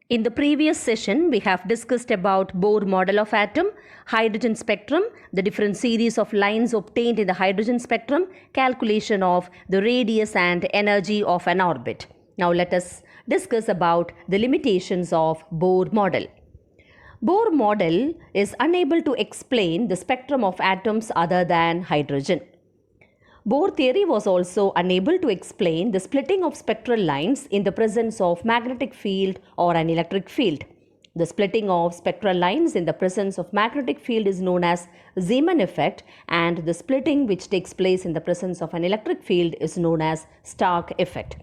In the previous session, we have discussed about Bohr model of atom, hydrogen spectrum, the different series of lines obtained in the hydrogen spectrum, calculation of the radius and energy of an orbit. Now let us discuss about the limitations of Bohr model. Bohr model is unable to explain the spectrum of atoms other than hydrogen. Bohr theory was also unable to explain the splitting of spectral lines in the presence of magnetic field or an electric field. The splitting of spectral lines in the presence of magnetic field is known as Zeeman effect, and the splitting which takes place in the presence of an electric field is known as Stark effect.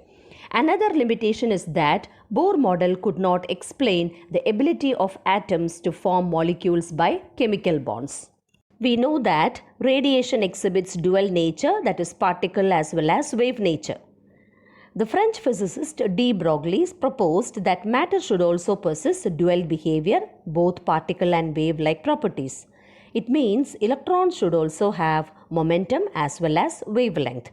Another limitation is that Bohr model could not explain the ability of atoms to form molecules by chemical bonds. We know that radiation exhibits dual nature, that is particle as well as wave nature. The French physicist de Broglie proposed that matter should also possess dual behavior, both particle and wave-like properties. It means electrons should also have momentum as well as wavelength.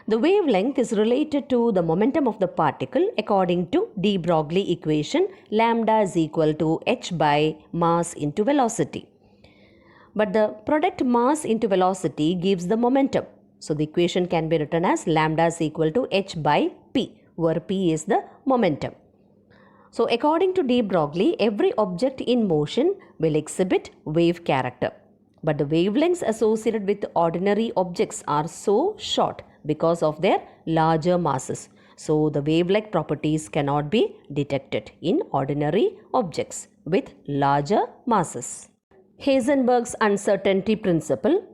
The wavelength is related to the momentum of the particle according to de Broglie equation, lambda is equal to h by mass into velocity. But the product mass into velocity gives the momentum. So the equation can be written as lambda is equal to h by p, where p is the momentum. So according to de Broglie, every object in motion will exhibit wave character. But the wavelengths associated with ordinary objects are so short because of their larger masses. So the wave-like properties cannot be detected in ordinary objects with larger masses. Heisenberg's uncertainty principle.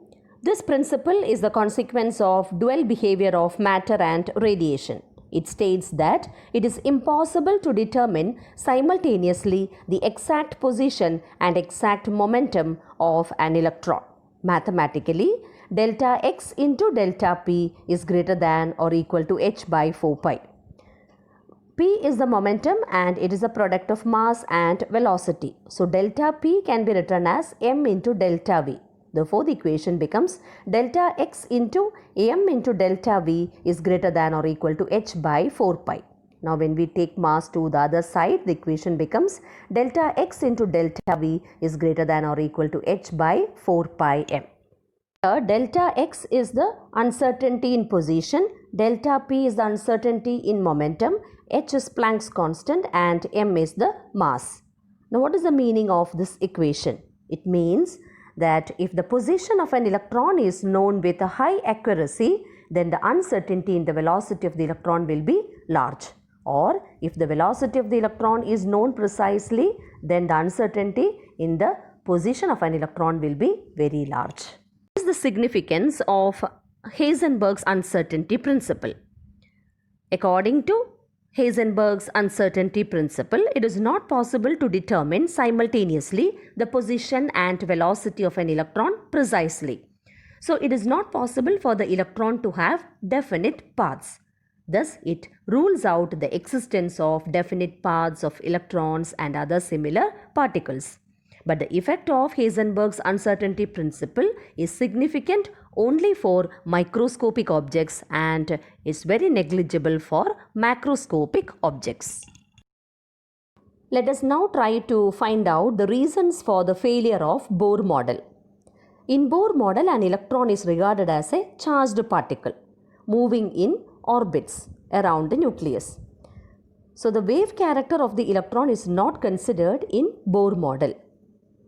This principle is the consequence of dual behavior of matter and radiation. It states that it is impossible to determine simultaneously the exact position and exact momentum of an electron. Mathematically, delta x into delta p is greater than or equal to h by 4 pi. P is the momentum and it is a product of mass and velocity. So delta P can be written as m into delta V. Therefore, the equation becomes delta x into m into delta V is greater than or equal to h by 4 pi. Now, when we take mass to the other side, the equation becomes delta x into delta V is greater than or equal to h by 4 pi m. Delta x is the uncertainty in position, delta p is the uncertainty in momentum, h is Planck's constant and m is the mass. Now what is the meaning of this equation? It means that if the position of an electron is known with a high accuracy, then the uncertainty in the velocity of the electron will be large. Or if the velocity of the electron is known precisely, then the uncertainty in the position of an electron will be very large. What is the significance of Heisenberg's uncertainty principle? According to Heisenberg's uncertainty principle, it is not possible to determine simultaneously the position and velocity of an electron precisely. So, it is not possible for the electron to have definite paths. Thus, it rules out the existence of definite paths of electrons and other similar particles. But the effect of Heisenberg's uncertainty principle is significant only for microscopic objects and is very negligible for macroscopic objects. Let us now try to find out the reasons for the failure of Bohr model. In Bohr model, an electron is regarded as a charged particle moving in orbits around the nucleus. So, the wave character of the electron is not considered in Bohr model.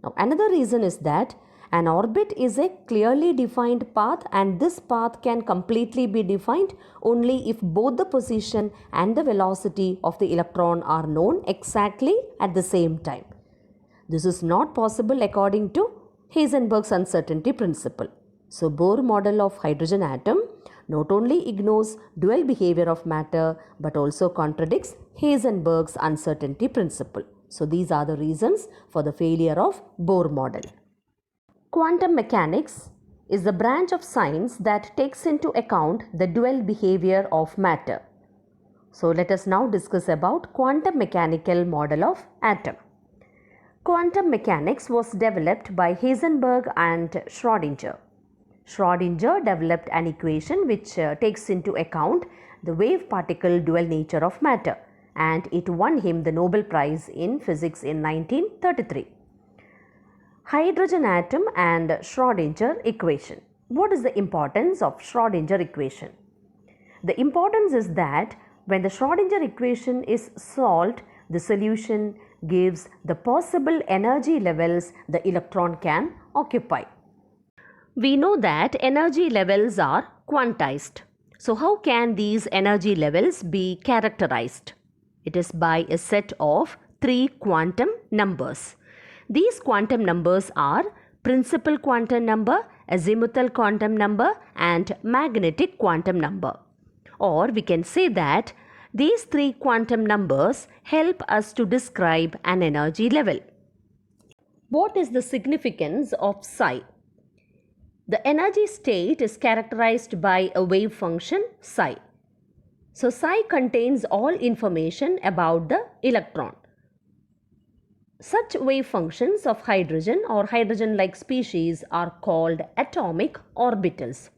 Now, another reason is that an orbit is a clearly defined path and this path can completely be defined only if both the position and the velocity of the electron are known exactly at the same time. This is not possible according to Heisenberg's uncertainty principle. So, Bohr model of hydrogen atom not only ignores dual behavior of matter but also contradicts Heisenberg's uncertainty principle. So, these are the reasons for the failure of Bohr model. Quantum mechanics is the branch of science that takes into account the dual behavior of matter. So, let us now discuss about quantum mechanical model of atom. Quantum mechanics was developed by Heisenberg and Schrödinger. Schrödinger developed an equation which takes into account the wave particle dual nature of matter. and it won him the Nobel Prize in Physics in 1933. Hydrogen atom and Schrödinger equation. What is the importance of Schrödinger equation? The importance is that when the Schrödinger equation is solved, the solution gives the possible energy levels the electron can occupy. We know that energy levels are quantized. So how can these energy levels be characterized? It is by a set of 3 quantum numbers. These quantum numbers are principal quantum number, azimuthal quantum number, and magnetic quantum number. Or we can say that these 3 quantum numbers help us to describe an energy level. What is the significance of psi? The energy state is characterized by a wave function psi. So psi contains all information about the electron. Such wave functions of hydrogen or hydrogen-like species are called atomic orbitals.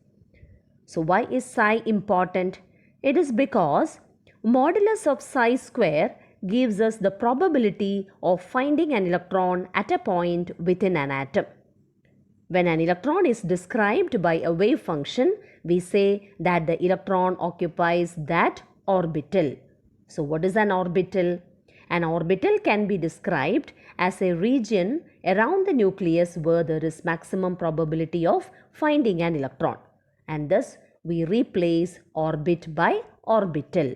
So why is psi important? It is because modulus of psi square gives us the probability of finding an electron at a point within an atom. When an electron is described by a wave function, we say that the electron occupies that orbital. So what is an orbital? An orbital can be described as a region around the nucleus where there is maximum probability of finding an electron. And thus we replace orbit by orbital.